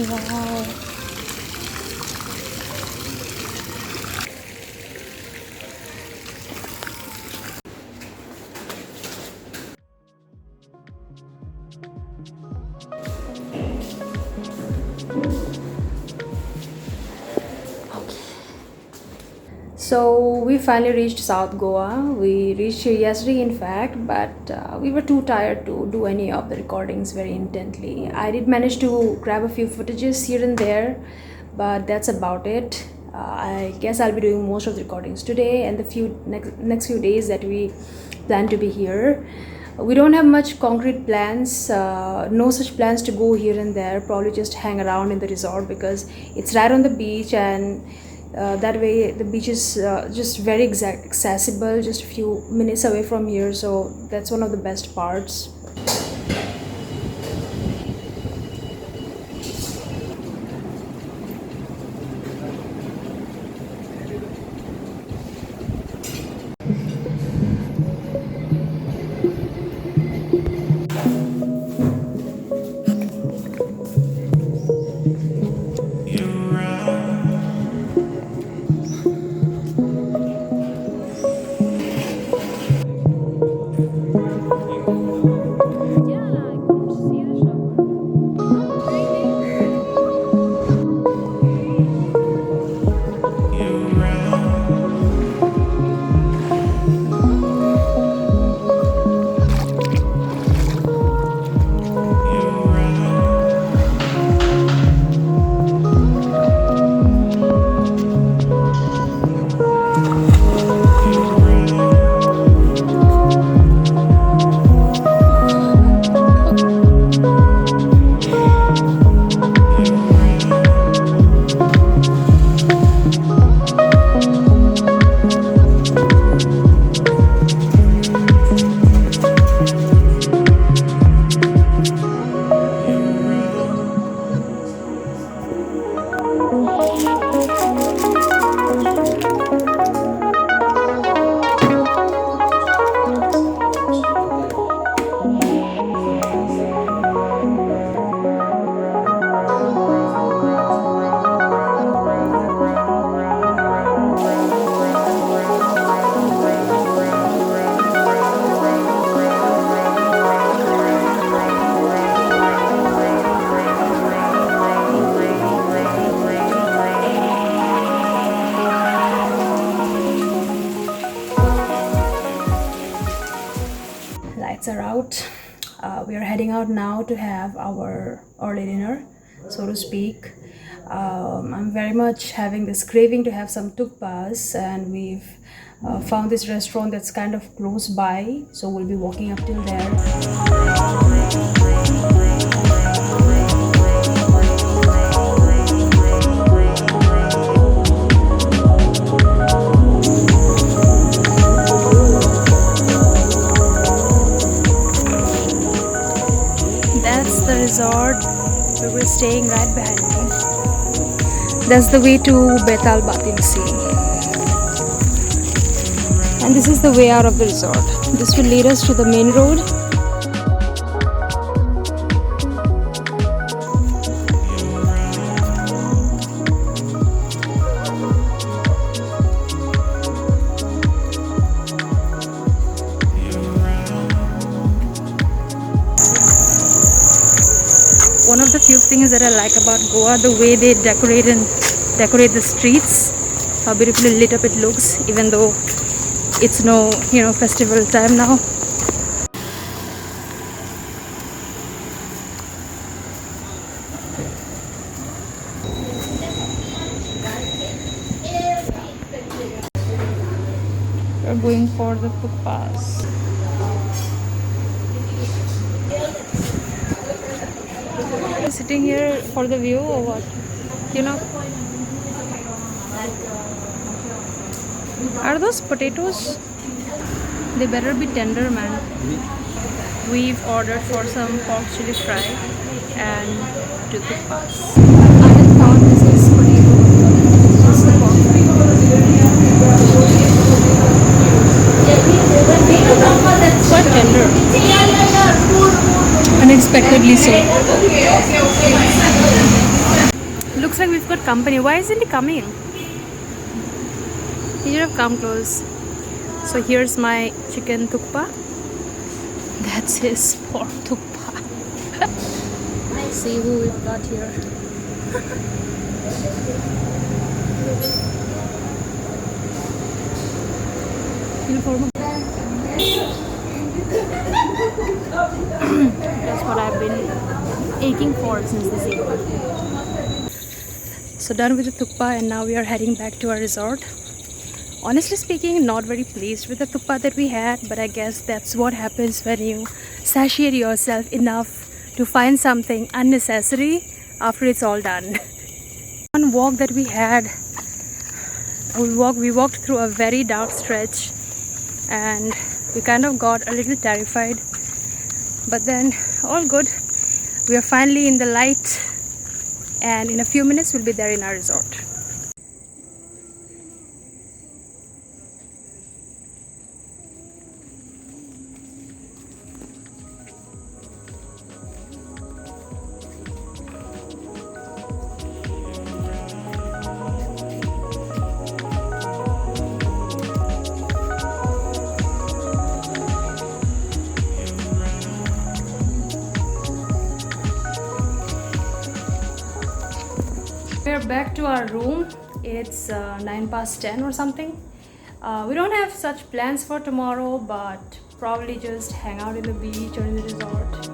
Wow. So we finally reached South Goa. We reached here yesterday, in fact, but we were too tired to do any of the recordings very intently. I did manage to grab a few footages here and there, but that's about it. I guess I'll be doing most of the recordings today and the next few days that we plan to be here. We don't have much concrete plans, no such plans to go here and there. Probably just hang around in the resort because it's right on the beach, and that way the beach is just very accessible, just a few minutes away from here, so that's one of the best parts. Lights are out. We are heading out now to have our early dinner, so to speak. I'm very much having this craving to have some Thukpas, and we've found this restaurant that's kind of close by, so we'll be walking up till there. That's the resort where we're staying right behind me. That's the way to Betalbatim Sea. And this is the way out of the resort. This will lead us to the main road. One of the few things that I like about Goa, the way they decorate the streets, how beautifully lit up it looks, even though it's no, festival time now. We're going for the Thukpas. Sitting here for the view or what? You know? Are those potatoes? They better be tender, man. We've ordered for some pork chili fry and two Drukpas. I had thought this is potato, it's just a pork fry. Quite tender. Unexpectedly so. Looks like we've got company. Why isn't he coming? He should have come close. So here's my chicken Thukpa. That's his pork Thukpa. See who we've got here. That's what I've been aching for since this evening. So done with the Thukpa and now we are heading back to our resort. Honestly speaking, not very pleased with the Thukpa that we had, but I guess that's what happens when you satiate yourself enough to find something unnecessary after it's all done. One walk that we had, we walked through a very dark stretch and we kind of got a little terrified, but then all good. We are finally in the light and in a few minutes we'll be there in our resort. We're back to our room. It's 10:09 or something. We don't have such plans for tomorrow, but probably just hang out in the beach or in the resort.